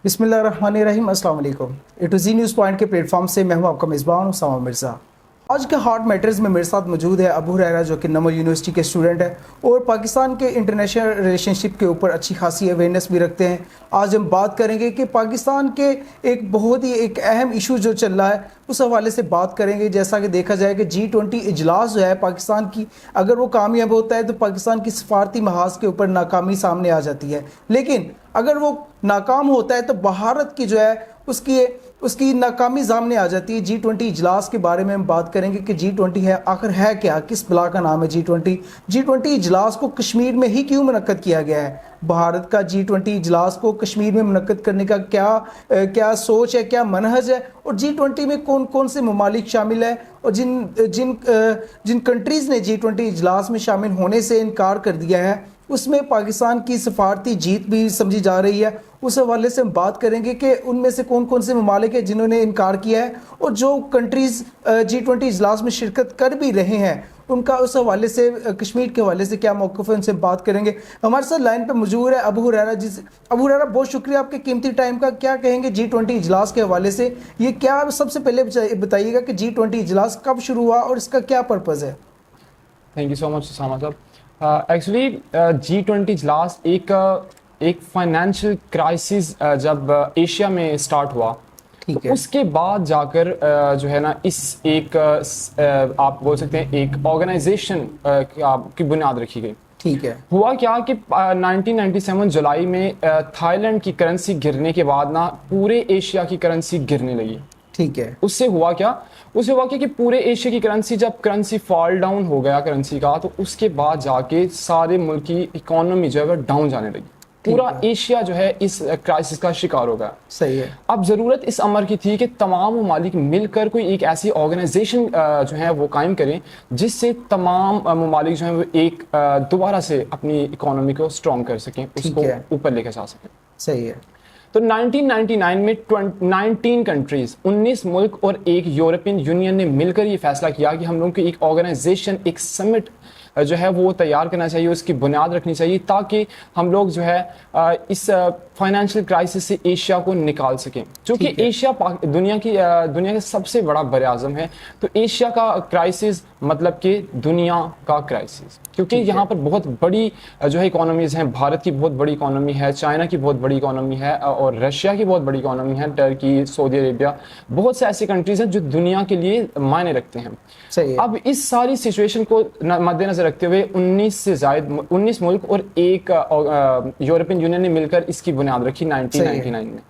बिस्मिल्लाहिर्रहमानिर्रहीम, अस्सलाम वालेकुम। ए टू जी न्यूज़ पॉइंट के प्लेटफॉर्म से मैं हूं आपका मेज़बान उसामा मिर्ज़ा। आज के हॉट मैटर्स में मेरे साथ मौजूद है अबू हुरैरा, जो कि नमल यूनिवर्सिटी के स्टूडेंट है और पाकिस्तान के इंटरनेशनल रिलेशनशिप के ऊपर अच्छी खासी अवेयरनेस भी रखते हैं। आज हम बात करेंगे कि पाकिस्तान के एक बहुत ही एक अहम इशू जो चल रहा है उस हवाले से बात करेंगे। जैसा कि देखा जाए कि G20 इजलास जो है पाकिस्तान की, अगर वो कामयाब होता है तो पाकिस्तान की सफारती महाज के ऊपर नाकामी सामने आ जाती है, लेकिन अगर वो नाकाम होता है तो भारत की जो है उसकी नाकामी सामने आ जाती है। G20 इजलास के बारे में हम बात करेंगे कि G20 है आखिर है क्या, किस बला का नाम है G20 इजलास को कश्मीर में ही क्यों मुनक्कद किया गया है। भारत का G20 इजलास को कश्मीर में मुनक्कद करने का क्या सोच है, क्या मनहज है, और G20 में कौन कौन से ममालिक शामिल है, और जिन कंट्रीज़ ने G20 इजलास में शामिल होने से इनकार कर दिया है उसमें पाकिस्तान की सफारती जीत भी समझी जा रही है। उस हवाले से हम बात करेंगे कि उनमें से कौन कौन से ममालिक हैं जिन्होंने इनकार किया है, और जो कंट्रीज़ G20 इजलास में शिरकत कर भी रहे हैं उनका उस हवाले से, कश्मीर के हवाले से क्या मौक़िफ़ है, उनसे बात करेंगे। हमारे साथ लाइन पर मौजूद है अबू हुरैरा। अबू हुरैरा, बहुत शुक्रिया आपके कीमती टाइम का। क्या कहेंगे G20 इजलास के हवाले से? ये क्या, सबसे पहले बताइएगा कि G20 इजलास कब शुरू हुआ और इसका क्या पर्पज़ है? Thank you so much Usama साहब। एक्चुअली G20 इजलास एक फाइनेंशियल क्राइसिस जब एशिया में स्टार्ट हुआ, तो उसके बाद जाकर जो है ना इस एक आप बोल सकते हैं एक ऑर्गेनाइजेशन की बुनियाद रखी गई। ठीक है। हुआ क्या कि 1997 जुलाई में थाईलैंड की करेंसी गिरने के बाद ना पूरे एशिया की करेंसी गिरने लगी। ठीक है। उससे हुआ क्या कि पूरे एशिया की करेंसी, जब करेंसी फॉल डाउन हो गया करेंसी का, तो उसके बाद जाके सारे मुल्क की इकोनॉमी जो है वह डाउन जाने लगी। पूरा एशिया जो है इस क्राइसिस का शिकार हो गया। सही है। अब ज़रूरत इस अमर की थी कि तमाम ममालिक मिलकर कोई एक ऐसी ऑर्गेनाइजेशन जो है वो कायम करें जिससे तमाम ममालिक जो है वो एक दोबारा से अपनी इकोनॉमी को स्ट्रॉन्ग कर सकें, उसको ऊपर लेकर जा सकें। सही है। तो 1999 में 19 कंट्रीज, 19 मुल्क और एक यूरोपियन यूनियन ने मिलकर ये फैसला किया कि हम लोगों की एक ऑर्गेनाइजेशन, एक समिट जो है वो तैयार करना चाहिए, उसकी बुनियाद रखनी चाहिए, ताकि हम लोग जो है इस फाइनेंशियल क्राइसिस से एशिया को निकाल सकें। क्योंकि एशिया दुनिया के सबसे बड़ा बर-ए-आज़म है, तो एशिया का क्राइसिस मतलब कि दुनिया का क्राइसिस, क्योंकि यहाँ पर बहुत बड़ी जो है इकोनॉमीज़ हैं। भारत की बहुत बड़ी इकोनॉमी है, चाइना की बहुत बड़ी इकोनॉमी है, और रशिया की बहुत बड़ी इकोनॉमी है, टर्की, सऊदी अरेबिया, बहुत से ऐसी कंट्रीज़ हैं जो दुनिया के लिए मायने रखते हैं। अब इस सारी सिचुएशन को मद्देनजर रखते हुए 19 मुल्क और एक यूरोपियन यूनियन ने मिलकर इसकी बुनियाद रखी 1999 में।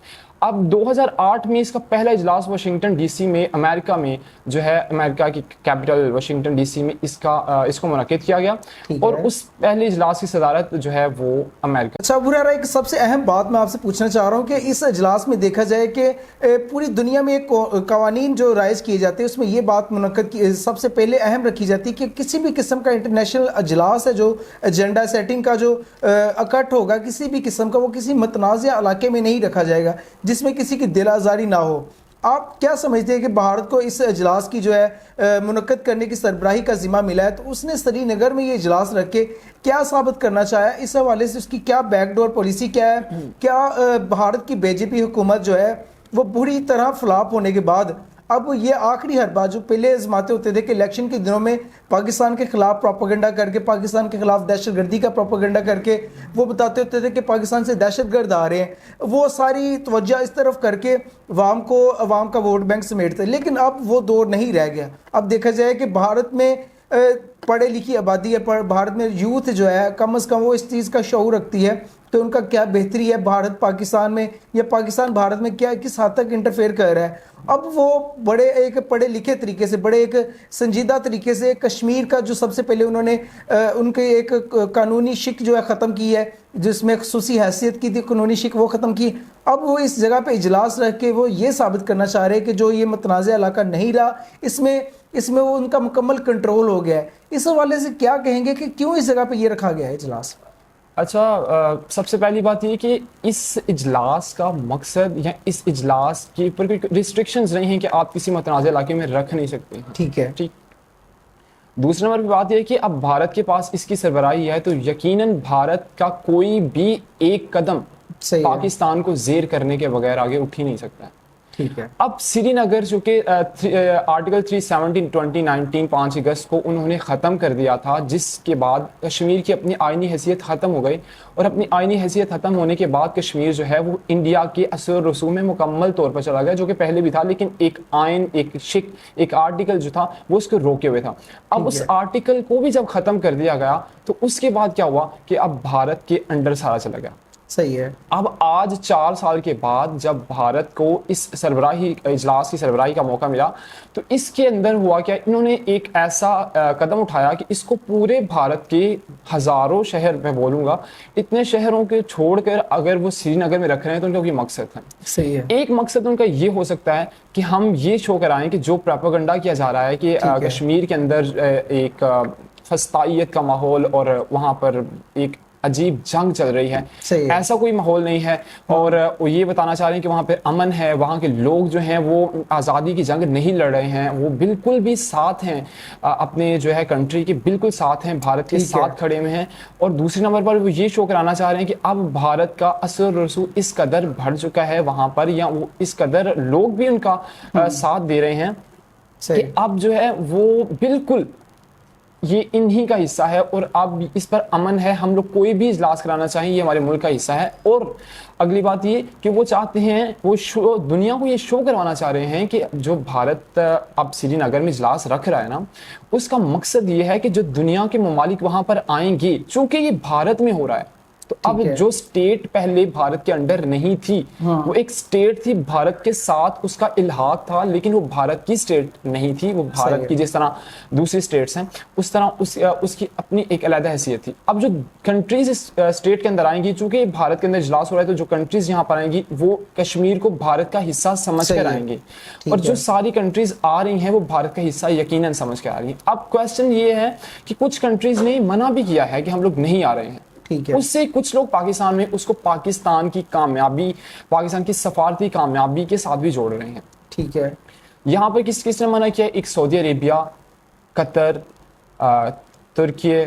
अब 2008 में इसका पहला इजलास वाशिंगटन डीसी में, अमेरिका में जो है, अमेरिका की कैपिटल वाशिंगटन डीसी में इसको मुनक्किद किया गया, और उस पहले इजलास की सदारत जो है वो अमेरिका। अच्छा अबू हुरैरा, एक सबसे अहम बात मैं आपसे पूछना चाह रहा हूँ कि इस इजलास में देखा जाए कि पूरी दुनिया में एक कवानीन जो राइज किए जाते हैं उसमें ये बात मुनक्किद सबसे पहले अहम रखी जाती है कि किसी भी किस्म का इंटरनेशनल इजलास है जो एजेंडा सेटिंग का जो इकट्ठ होगा किसी भी किस्म का, वो किसी मतनाज़ इलाके में नहीं रखा जाएगा जिसमें किसी की दिल आज़ारी ना हो। आप क्या समझते हैं कि भारत को इस इजलास की जो है मुनक्किद करने की सरबराही का जिम्मा मिला है, तो उसने श्रीनगर में ये इजलास रख के क्या साबित करना चाहा, इस हवाले से उसकी क्या बैकडोर पॉलिसी क्या है? क्या भारत की बीजेपी हुकूमत जो है वो बुरी तरह फ्लॉप होने के बाद अब ये आखिरी हरबा, जो पहले आजमाते होते थे कि इलेक्शन के दिनों में पाकिस्तान के खिलाफ प्रोपेगेंडा करके, पाकिस्तान के खिलाफ दहशतगर्दी का प्रोपेगेंडा करके वो बताते होते थे कि पाकिस्तान से दहशतगर्द आ रहे हैं, वो सारी तवज्जो इस तरफ करके अवाम का वोट बैंक समेटते, लेकिन अब वो दौर नहीं रह गया। अब देखा जाए कि भारत में पढ़े लिखी आबादी है, पर भारत में यूथ जो है कम से कम वो इस चीज़ का शऊर रखती है तो उनका क्या बेहतरी है भारत पाकिस्तान में, या पाकिस्तान भारत में क्या किस हद तक इंटरफेयर कर रहा है। अब वो बड़े एक पढ़े लिखे तरीके से, बड़े एक संजीदा तरीके से कश्मीर का जो सबसे पहले उन्होंने उनके एक कानूनी शिक जो है ख़त्म की है, जिसमें खसूसी हैसियत की थी कानूनी शिक, वो ख़त्म की। अब वो इस जगह पे इजलास रख के वो ये साबित करना चाह रहे हैं कि जो ये मतनाज़ इलाका नहीं रहा, इसमें वो उनका मुकम्मल कंट्रोल हो गया है। इस हवाले से क्या कहेंगे कि क्यों इस जगह पे ये रखा गया है इजलास? अच्छा, सबसे पहली बात ये कि इस इजलास का मकसद या इस इजलास के ऊपर कोई रिस्ट्रिक्शंस नहीं हैं कि आप किसी मतनाज़ इलाके में रख नहीं सकते। ठीक है। ठीक। दूसरे नंबर पर बात यह है कि अब भारत के पास इसकी सरबराही है, तो यकीनन भारत का कोई भी एक कदम सही है। पाकिस्तान को जेर करने के बगैर आगे उठ ही नहीं सकता है। ठीक है। अब श्रीनगर जो कि आर्टिकल 317 2019 5 अगस्त को उन्होंने ख़त्म कर दिया था, जिसके बाद कश्मीर की अपनी आइनी हैसियत ख़त्म हो गई, और अपनी आइनी हैसियत ख़त्म होने के बाद कश्मीर जो है वो इंडिया के असर रसूम में मुकम्मल तौर पर चला गया, जो कि पहले भी था, लेकिन एक आइन, एक आर्टिकल जो था वो उसको रोके हुए था। अब उस आर्टिकल को भी जब ख़त्म कर दिया गया तो उसके बाद क्या हुआ कि अब भारत के अंडर सारा चला गया। सही है। अब आज 4 साल के बाद जब भारत को इस सरबराही इजलास की सरबराही का मौका मिला, तो इसके अंदर हुआ क्या, इन्होंने एक ऐसा कदम उठाया कि इसको पूरे भारत के हज़ारों शहर, मैं बोलूँगा इतने शहरों के छोड़कर अगर वो श्रीनगर में रख रहे हैं तो उनका कोई मकसद है। सही है। एक मकसद उनका ये हो सकता है कि हम ये शो कराएं कि जो प्रोपेगेंडा किया जा रहा है कि कश्मीर के अंदर एक फस्तायत का माहौल और वहाँ पर एक अजीब जंग चल रही है, ऐसा कोई माहौल नहीं है। और वो ये बताना चाह रहे हैं कि वहाँ पे अमन है, वहाँ के लोग जो हैं वो आज़ादी की जंग नहीं लड़ रहे हैं, वो बिल्कुल भी साथ हैं, अपने जो है कंट्री के बिल्कुल साथ हैं, भारत के साथ खड़े हुए हैं। और दूसरे नंबर पर वो ये शो कराना चाह रहे हैं कि अब भारत का असर रसूख इस कदर बढ़ चुका है वहाँ पर, या वो इस कदर लोग भी उनका साथ दे रहे हैं कि अब जो है वो बिल्कुल ये इन्हीं का हिस्सा है और अब इस पर अमन है, हम लोग कोई भी इजलास कराना चाहें ये हमारे मुल्क का हिस्सा है। और अगली बात ये कि वो चाहते हैं, वो शो दुनिया को ये शो करवाना चाह रहे हैं कि जो भारत अब श्रीनगर में इजलास रख रहा है ना, उसका मकसद ये है कि जो दुनिया के ममालिक वहाँ पर आएंगे, चूँकि ये भारत में हो रहा है, तो अब जो स्टेट पहले भारत के अंडर नहीं थी, वो एक स्टेट थी भारत के साथ, उसका इल्हाक था, लेकिन वो भारत की स्टेट नहीं थी, वो भारत की जिस तरह दूसरी स्टेट्स हैं उस तरह उसकी अपनी एक अलग हैसियत थी। अब जो कंट्रीज इस स्टेट के अंदर आएंगी, चूंकि भारत के अंदर इजलास हो रहा है, तो जो कंट्रीज यहाँ पर आएंगी वो कश्मीर को भारत का हिस्सा समझ कर आएंगे, और जो सारी कंट्रीज आ रही हैं वो भारत का हिस्सा यकीनन समझ कर आ रही हैं। अब क्वेश्चन ये है कि कुछ कंट्रीज ने मना भी किया है कि हम लोग नहीं आ रहे हैं, उससे कुछ लोग पाकिस्तान में उसको पाकिस्तान की कामयाबी, पाकिस्तान की सफारती कामयाबी के साथ भी जोड़ रहे हैं। ठीक है। यहाँ पर किसने मना किया? एक सऊदी अरेबिया, कतर, तुर्की,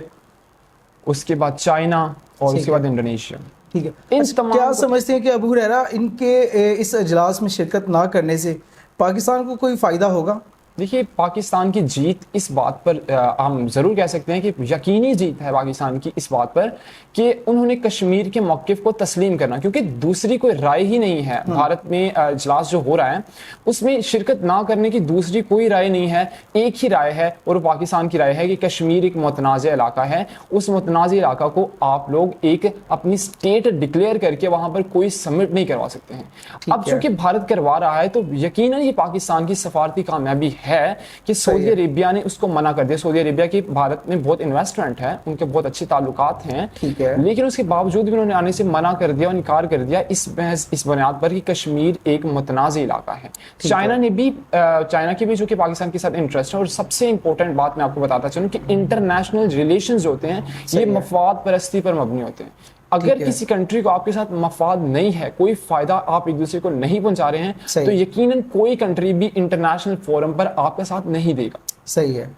उसके बाद चाइना और उसके बाद इंडोनेशिया। ठीक है। अच्छा, क्या समझते हैं कि अबू हुरैरा इनके इस इजलास में शिरकत ना करने से पाकिस्तान को कोई फ़ायदा होगा? देखिए, पाकिस्तान की जीत इस बात पर हम ज़रूर कह सकते हैं कि यकीनी जीत है पाकिस्तान की इस बात पर कि उन्होंने कश्मीर के मौक़िफ़ को तस्लीम करना, क्योंकि दूसरी कोई राय ही नहीं है। भारत में इजलास जो हो रहा है उसमें शिरकत ना करने की दूसरी कोई राय नहीं है, एक ही राय है, और पाकिस्तान की राय है कि कश्मीर एक मुतनाज़ इलाका है, उस मुतनाज़ इलाका को आप लोग एक अपनी स्टेट डिक्लेयर करके वहाँ पर कोई समिट नहीं करवा सकते हैं। अब चूँकि भारत करवा रहा है तो यकीनन ये पाकिस्तान की सफारती कामयाबी है कि सऊदी अरेबिया ने उसको मना कर दिया। सऊदी अरेबिया की भारत में बहुत इन्वेस्टमेंट है, उनके बहुत अच्छे ताल्लुकात हैं, लेकिन उसके बावजूद भी उन्होंने आने से मना कर दिया और इनकार कर दिया इस बुनियाद पर कि कश्मीर एक मुतनाज़ इलाका है। चाइना की भी जो कि पाकिस्तान के साथ इंटरेस्ट है। और सबसे इंपॉर्टेंट बात मैं आपको बताता चलूं कि इंटरनेशनल रिलेशंस जो होते हैं ये मफाद परस्ती पर मबनी होते हैं। अगर किसी कंट्री को आपके साथ मफाद नहीं है, कोई फायदा आप एक दूसरे को नहीं पहुंचा रहे हैं, तो यकीनन कोई कंट्री भी इंटरनेशनल फोरम पर आपका साथ नहीं देगा। सही है।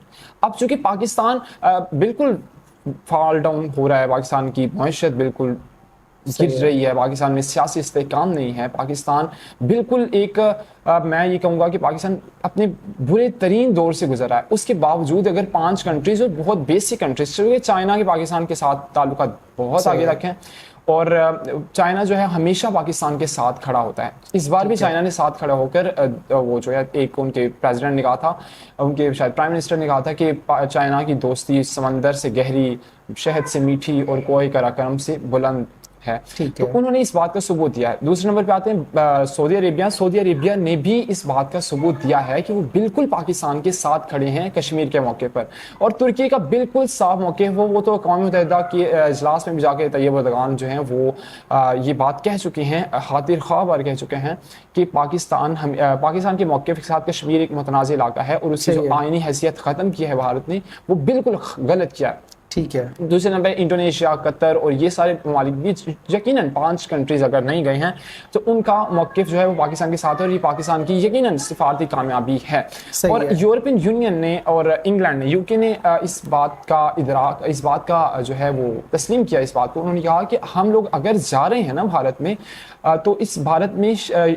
अब चूंकि पाकिस्तान बिल्कुल फॉल डाउन हो रहा है, पाकिस्तान की मईशत बिल्कुल गिर रही है, पाकिस्तान में सियासी इस्तेहकाम नहीं है, पाकिस्तान बिल्कुल एक मैं ये कहूँगा कि पाकिस्तान अपने बुरे तरीन दौर से गुजरा है। उसके बावजूद अगर 5 कंट्रीज और बहुत बेसिक कंट्रीज, क्योंकि चाइना के पाकिस्तान के साथ ताल्लुकात बहुत आगे तक हैं, और चाइना जो है हमेशा पाकिस्तान के साथ खड़ा होता है। इस बार भी चाइना ने साथ खड़ा होकर वो जो है, एक उनके प्रेसिडेंट ने कहा था, उनके शायद प्राइम मिनिस्टर ने कहा था कि चाइना की दोस्ती समंदर से गहरी, शहद से मीठी और कोई कराकरम से बुलंद है। तो उन्होंने इस बात का सबूत दिया है। दूसरे नंबर पे आते हैं सऊदी अरेबिया। सऊदी अरेबिया ने भी इस बात का सबूत दिया है कि वो बिल्कुल पाकिस्तान के साथ खड़े हैं कश्मीर के मौके पर। और तुर्की का बिल्कुल साफ मौके वो तो अक़वाम मुत्तहिदा के इजलास में भी जाके तैयब अर्दगान जो हैं वो ये बात कह चुके हैं, खातिर ख्वाह बार कह चुके हैं कि पाकिस्तान के मौके के साथ कश्मीर एक मुतनाज़ इलाका है और उसकी जो आइनी हैसियत ख़त्म की है भारत ने, वो बिल्कुल गलत किया है। ठीक है। दूसरे नंबर इंडोनेशिया, कतर और ये सारे ममालिक भी यकीनन 5 कंट्रीज अगर नहीं गए हैं तो उनका मौक़िफ़ जो है वो पाकिस्तान के साथ है और ये पाकिस्तान की यकीनन सिफारती कामयाबी है। और यूरोपियन यूनियन ने और इंग्लैंड ने, यूके ने इस बात का जो है वो तस्लीम किया इस बात को। उन्होंने कहा कि हम लोग अगर जा रहे हैं ना भारत में, तो इस भारत में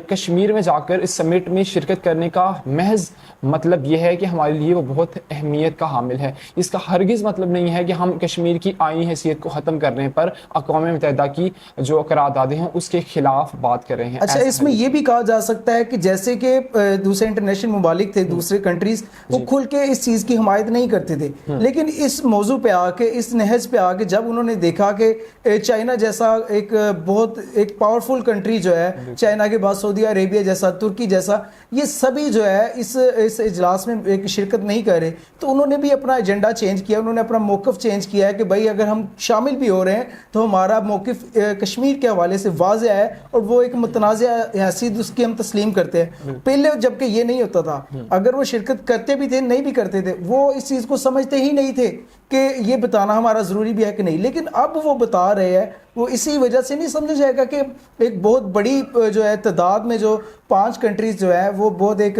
कश्मीर में जाकर इस समिट में शिरकत करने का महज मतलब यह है कि हमारे लिए वो बहुत अहमियत का हामिल है। इसका हरगिज़ मतलब नहीं है कि हम कश्मीर की आईनी हैसियत को ख़त्म करने पर अक़वाम मुत्तहिदा की जो करारदादें हैं उसके खिलाफ बात कर रहे हैं। अच्छा, इसमें यह भी कहा जा सकता है कि जैसे कि दूसरे इंटरनेशनल ममालिक थे, दूसरे कंट्रीज, वो खुल के इस चीज़ की हिमायत नहीं करते थे, लेकिन इस मौजू पे आके, इस नहज पे आके जब उन्होंने देखा कि चाइना जैसा एक बहुत एक पावरफुल कंट्री जो है, चाइना के बाद सऊदी अरेबिया जैसा, तुर्की जैसा, ये सभी जो है इस इजलास में एक शिरकत नहीं कर रहे, तो उन्होंने भी अपना एजेंडा चेंज किया, उन्होंने अपना मौक़िफ़ चेंज किया है कि भाई अगर हम शामिल भी हो रहे हैं तो हमारा मौक़िफ़ कश्मीर के हवाले से वाज़ेह है और वो एक मुतनाज़ा हैसियत उसकी हम तस्लीम करते हैं। पहले जबकि ये नहीं होता था, अगर वो शिरकत करते भी थे, नहीं भी करते थे, वो इस चीज़ को समझते ही नहीं थे कि ये बताना हमारा ज़रूरी भी है कि नहीं, लेकिन अब वो बता रहे हैं। वो इसी वजह से नहीं समझा जाएगा कि एक बहुत बड़ी जो है तादाद में जो 5 कंट्रीज़ जो है वो बहुत एक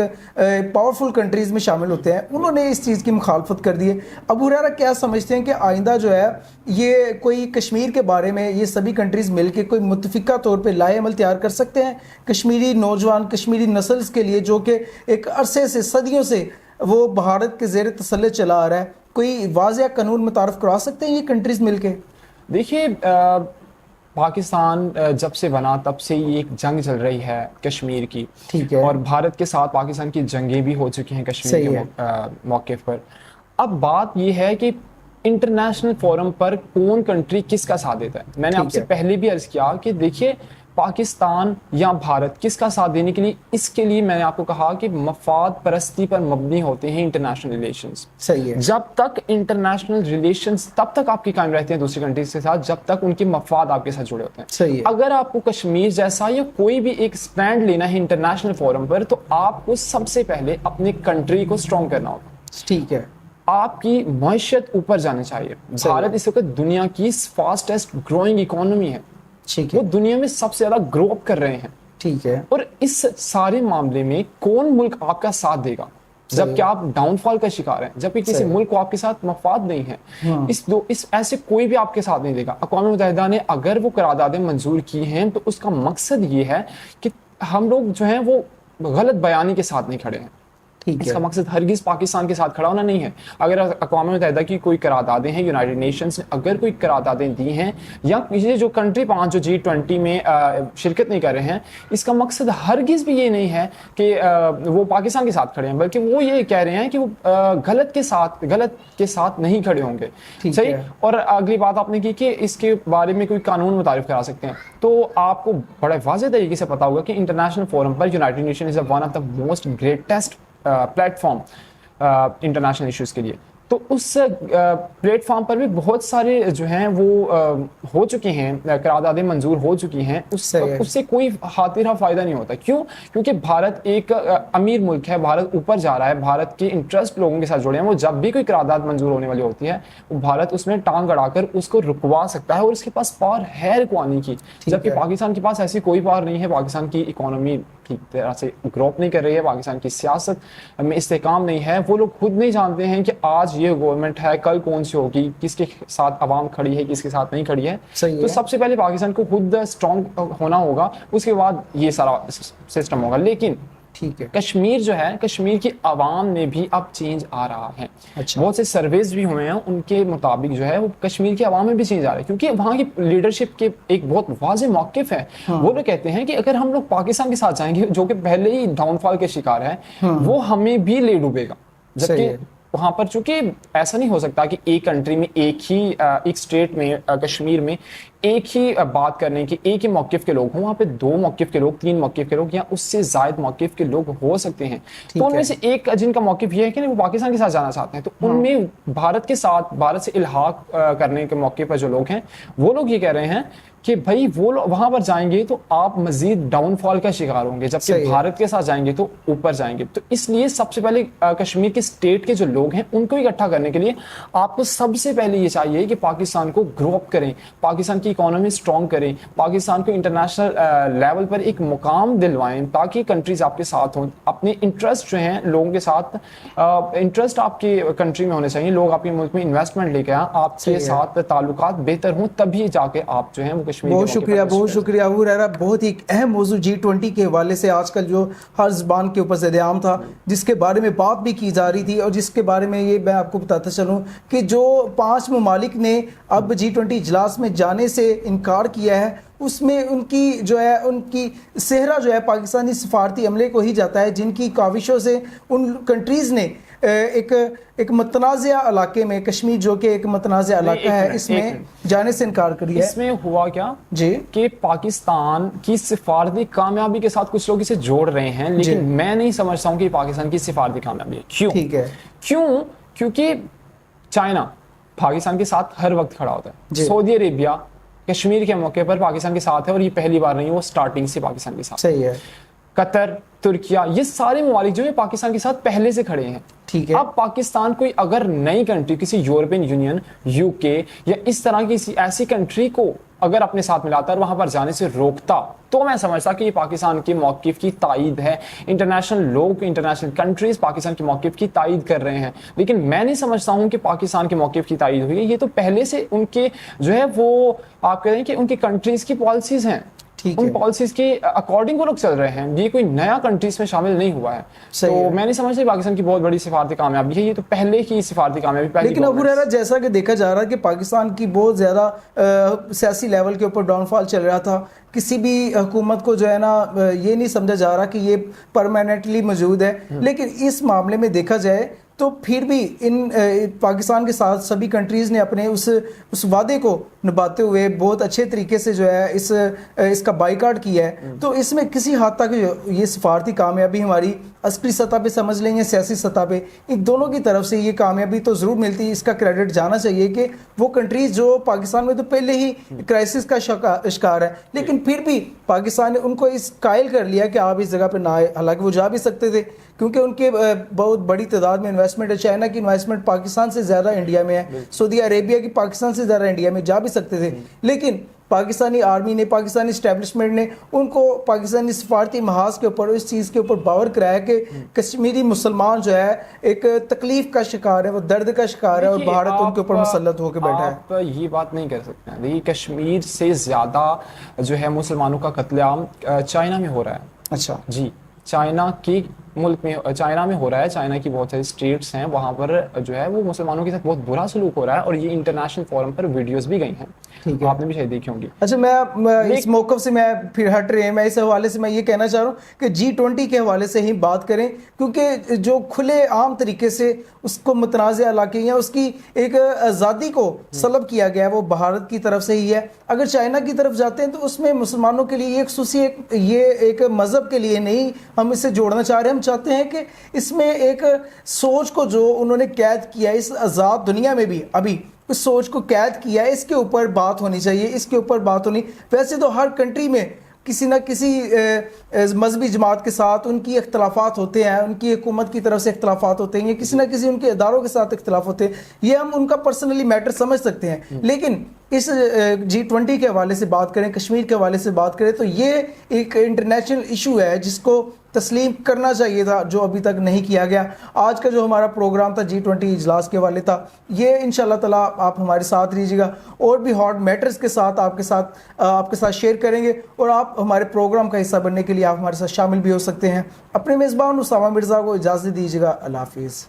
पावरफुल कंट्रीज़ में शामिल होते हैं, उन्होंने इस चीज़ की मुखालफत कर दी है। अबू हुरैरा क्या समझते हैं कि आइंदा जो है ये कोई कश्मीर के बारे में ये सभी कंट्रीज़ मिलकर कोई मुतफ़िका तौर पर लाए अमल तैयार कर सकते हैं कश्मीरी नौजवान, कश्मीरी नस्ल के लिए, जो कि एक अरसे से, सदियों से वो भारत के ज़ेर तसल्लुत चला आ रहा है? कोई वाज़ेह कानून मुतारफ़ करवा सकते हैं ये कंट्रीज़ मिलके? देखिए, पाकिस्तान जब से बना तब से ही एक जंग चल रही है कश्मीर की, ठीक है, और भारत के साथ पाकिस्तान की जंगें भी हो चुकी हैं कश्मीर के मौक़िफ़ पर। अब बात यह है कि इंटरनेशनल फोरम पर कौन कंट्री किसका साथ देता है। मैंने आपसे पहले भी अर्ज़ किया कि देखिए, पाकिस्तान या भारत किसका साथ देने के लिए, इसके लिए मैंने आपको कहा कि मफाद परस्ती पर मबनी होते हैं इंटरनेशनल रिलेशंस। सही है। जब तक इंटरनेशनल रिलेशंस तब तक आपकी कायम रहते हैं दूसरी कंट्रीज के साथ जब तक उनके मफाद आपके साथ जुड़े होते हैं। सही है। अगर आपको कश्मीर जैसा या कोई भी एक स्टैंड लेना है इंटरनेशनल फोरम पर, तो आपको सबसे पहले अपनी कंट्री को स्ट्रॉन्ग करना होगा। ठीक है। आपकी मईशत ऊपर जानी चाहिए। भारत इस वक्त दुनिया की फास्टेस्ट ग्रोइंग इकोनॉमी है, वो दुनिया में सबसे ज्यादा ग्रो अप कर रहे हैं। ठीक है। और इस सारे मामले में कौन मुल्क आपका साथ देगा जबकि आप डाउनफॉल का शिकार हैं, जबकि किसी मुल्क को आपके साथ मफाद नहीं है? इस ऐसे कोई भी आपके साथ नहीं देगा। अक़वाम मुत्तहिदा ने अगर वो करारदादें मंजूर की हैं तो उसका मकसद ये है कि हम लोग जो हैं वो गलत बयानी के साथ नहीं खड़े हैं। इसका मकसद हरगिज़ पाकिस्तान के साथ खड़ा होना नहीं है। अगर अक़वाम मुत्तहिदा की कोई करारदादें हैं, यूनाइटेड नेशंस ने अगर कोई करारदादें दी हैं, या ये जो कंट्री 5 जो G20 में शिरकत नहीं कर रहे हैं, इसका मकसद हरगिज़ भी ये नहीं है कि वो पाकिस्तान के साथ खड़े हैं, बल्कि वो ये कह रहे हैं कि वो गलत के साथ नहीं खड़े होंगे। सही। और अगली बात आपने की कि इसके बारे में कोई कानून मुतारिफ करा सकते हैं, तो आपको बड़े वाज़ेह तरीके से पता होगा कि इंटरनेशनल फोरम पर United nation is one of the most greatest platform international issues के लिए। तो उस प्लेटफॉर्म पर भी बहुत सारे जो हैं वो हो चुके हैं, करारदादें मंजूर हो चुकी हैं। उससे कोई हातिरा फ़ायदा नहीं होता। क्यों? क्योंकि भारत एक अमीर मुल्क है, भारत ऊपर जा रहा है, भारत के इंटरेस्ट लोगों के साथ जुड़े हैं। वो जब भी कोई करारदाद मंजूर होने वाली होती है, वो भारत उसमें टांग अड़ाकर उसको रुकवा सकता है, और उसके पास पावर है रुकवाने की। जबकि पाकिस्तान के पास ऐसी कोई पावर नहीं है। पाकिस्तान की इकोनॉमी ठीक तरह से ग्रो अप नहीं कर रही है, पाकिस्तान की सियासत में इस्तेकाम नहीं है। वो लोग खुद नहीं जानते हैं कि आज ये गवर्नमेंट है, कल कौन सी होगी, किसके साथ आवाम खड़ी है, किसके साथ नहीं खड़ी है। तो सबसे पहले पाकिस्तान को खुद स्ट्रॉन्ग होना होगा, उसके बाद ये सारा सिस्टम होगा। लेकिन ठीक है, कश्मीर जो है, कश्मीर की आवाम में भी अब चेंज आ रहा है। अच्छा। बहुत से सर्वेज भी हुए हैं, उनके मुताबिक जो है वो कश्मीर की आवाम में भी चेंज आ रहा है, क्योंकि वहाँ की लीडरशिप के एक बहुत वाज़ेह मौक़िफ़ है। वो लोग कहते हैं कि अगर हम लोग पाकिस्तान के साथ जाएंगे, जो कि पहले ही डाउनफॉल के शिकार है, वो हमें भी ले डूबेगा। जबकि वहाँ पर चूंकि ऐसा नहीं हो सकता कि एक कंट्री में एक स्टेट में, कश्मीर में एक ही बात करने की, एक ही मौकिफ के लोग हों, वहाँ पे 2 मौकिफ के लोग, 3 मौकिफ के लोग या उससे ज़ायद मौकिफ के लोग हो सकते हैं। तो उनमें से एक जिनका मौकिफ ये है कि वो पाकिस्तान के साथ जाना चाहते हैं, तो उनमें भारत के साथ, भारत से इल्हाक करने के मौके पर जो लोग हैं वो लोग ये कह रहे हैं कि भाई वो लोग वहां पर जाएंगे तो आप मजीद डाउनफॉल का शिकार होंगे, जबकि भारत के साथ जाएंगे तो ऊपर जाएंगे। तो इसलिए सबसे पहले कश्मीर के स्टेट के जो लोग हैं उनको इकट्ठा करने के लिए आपको सबसे पहले ये चाहिए कि पाकिस्तान को ग्रो अप करें, पाकिस्तान की इकोनॉमी स्ट्रॉन्ग करें, पाकिस्तान को इंटरनेशनल लेवल पर एक मुकाम दिलवाएं, ताकि कंट्रीज आपके साथ हों। अपने इंटरेस्ट जो हैं लोगों के साथ, इंटरेस्ट आपकी कंट्री में होने चाहिए, लोग आपके मुल्क में इन्वेस्टमेंट लेके आए, आपके साथ ताल्लुकात बेहतर हों, तभी जाके आप जो है बहुत शुक्रिया अबू हुरैरा। बहुत ही अहम मौजू G20 के हवाले से आजकल जो हर ज़बान के ऊपर ज़ेद-ए-आम था, जिसके बारे में बात भी की जा रही थी, और जिसके बारे में ये मैं आपको बताता चलूँ कि जो 5 ममालिक ने अब G20 इजलास में जाने से इनकार किया है, उसमें उनकी जो है उनकी सेहरा जो है पाकिस्तानी सफारती अमले को ही जाता है, जिनकी काविशों से उन कंट्रीज़ ने एक मतनाज़ा इलाके में, कश्मीर जो कि एक मतनाज़ा इलाका है, इसमें जाने से इनकार करिए। इसमें हुआ क्या जी कि पाकिस्तान की सिफारती कामयाबी के साथ कुछ लोग इसे जोड़ रहे हैं, लेकिन मैं नहीं समझता हूं कि पाकिस्तान की सिफारती कामयाबी है। क्यों? ठीक है, क्यों? क्योंकि चाइना पाकिस्तान के साथ हर वक्त खड़ा होता है, सऊदी अरेबिया कश्मीर के मौके पर पाकिस्तान के साथ है, और ये पहली बार नहीं, वो स्टार्टिंग से पाकिस्तान के साथ। सही है। कतर, तुर्किया, ये सारे ममालिक जो है पाकिस्तान के साथ पहले से खड़े हैं। ठीक है। अब पाकिस्तान कोई अगर नई कंट्री, किसी यूरोपियन यूनियन, यूके या इस तरह की किसी ऐसी कंट्री को अगर अपने साथ मिलाता और वहां पर जाने से रोकता, तो मैं समझता कि ये पाकिस्तान के मौकिफ की तायीद है। इंटरनेशनल लोग, इंटरनेशनल कंट्रीज पाकिस्तान के मौकिफ की तायीद कर रहे हैं, लेकिन मैं नहीं समझता हूं कि पाकिस्तान के मौकिफ की तायीद हुई है। ये तो पहले से उनके जो है वो आप कह रहे हैं कि उनकी कंट्रीज की पॉलिसीज हैं, उन पॉलिसीज के अकॉर्डिंग वो लोग चल रहे हैं, ये कोई नया कंट्रीज में शामिल नहीं हुआ है। तो मैं नहीं समझता पाकिस्तान की बहुत बड़ी सिफारती कामयाबी है, ये तो पहले की सिफारती कामयाबी। लेकिन अबू हुरैरा, जैसा कि देखा जा रहा है कि पाकिस्तान की बहुत ज़्यादा सियासी लेवल के ऊपर डाउनफॉल चल रहा था, किसी भी हुकूमत को जो है ना ये नहीं समझा जा रहा कि ये परमानेंटली मौजूद है, लेकिन इस मामले में देखा जाए तो फिर भी इन पाकिस्तान के साथ सभी कंट्रीज़ ने अपने उस वादे को निभाते हुए बहुत अच्छे तरीके से जो है इसका बाइकाट किया है। तो इसमें किसी हद तक ये सिफारती कामयाबी हमारी अस्करी सतह पे समझ लेंगे, सियासी सतह पे, इन दोनों की तरफ से ये कामयाबी तो ज़रूर मिलती है। इसका क्रेडिट जाना चाहिए कि वो कंट्रीज़ जो पाकिस्तान में तो पहले ही क्राइसिस का शिकार है, लेकिन फिर भी पाकिस्तान ने उनको इस कायल कर लिया कि आप इस जगह पर ना आए। हालांकि वो जा भी सकते थे, क्योंकि उनके बहुत बड़ी तादाद में इन्वेस्टमेंट है। चाइना की इन्वेस्टमेंट पाकिस्तान से ज़्यादा इंडिया में है, सऊदी अरेबिया की पाकिस्तान से ज़्यादा इंडिया में, जा भी सकते थे, लेकिन पाकिस्तानी आर्मी ने, पाकिस्तानी इस्टेब्लिशमेंट ने उनको पाकिस्तानी सफारती महाज के ऊपर इस चीज़ के ऊपर बावर कराया कि कश्मीरी मुसलमान जो है एक तकलीफ का शिकार है, वो दर्द का शिकार है, और भारत उनके ऊपर मुसल्लत होकर बैठा है। आप ये बात नहीं कर सकते हैं। देखिए, कश्मीर से ज़्यादा जो है मुसलमानों का कत्लेआम चाइना में हो रहा है। अच्छा जी, चाइना की मुल्क में, चाइना में हो रहा है। चाइना की बहुत सारी स्टेट्स हैं, वहाँ पर जो है वो मुसलमानों के साथ बहुत बुरा सलूक हो रहा है, और ये इंटरनेशनल फोरम पर वीडियोस भी गई हैं। ठीक है, आपने भी शायद देखी होंगी। अच्छा, मैं इस मौक़िफ़ से मैं फिर हट रहे हैं, मैं इस हवाले से मैं ये कहना चाह रहा हूँ कि G20 के हवाले से ही बात करें, क्योंकि जो खुले आम तरीके से उसको मुतनाज़ा इलाके या उसकी एक आज़ादी को सलब किया गया है, वो भारत की तरफ से ही है। अगर चाइना की तरफ जाते हैं तो उसमें मुसलमानों के लिए एक मज़हब के लिए नहीं हम इसे जोड़ना चाह रहे हैं। हम चाहते हैं कि इसमें एक सोच को जो उन्होंने कैद किया इस आज़ाद दुनिया में भी अभी उस सोच को कैद किया है, इसके ऊपर बात होनी चाहिए, इसके ऊपर बात होनी। वैसे तो हर कंट्री में किसी न किसी मजहबी जमात के साथ उनकी इख्तलाफात होते हैं, उनकी हुकूमत की तरफ से इख्तलाफात होते हैं, किसी न किसी उनके इदारों के साथ इख्तलाफ होते हैं, ये हम उनका पर्सनली मैटर समझ सकते हैं। लेकिन इस G20 के हवाले से बात करें, कश्मीर के हवाले से बात करें, तो ये एक इंटरनेशनल इशू है जिसको तस्लीम करना चाहिए था, जो अभी तक नहीं किया गया। आज का जो हमारा प्रोग्राम था G20 इजलास के हवाले था, ये इंशाल्लाह ताला आप हमारे साथ रहिएगा, और भी हॉट मैटर्स के साथ आपके साथ शेयर करेंगे, और आप हमारे प्रोग्राम का हिस्सा बनने के लिए आप हमारे साथ शामिल भी हो सकते हैं। अपने मेज़बान उसामा मिर्ज़ा को इजाज़त दीजिएगा। अल्लाह हाफिज़।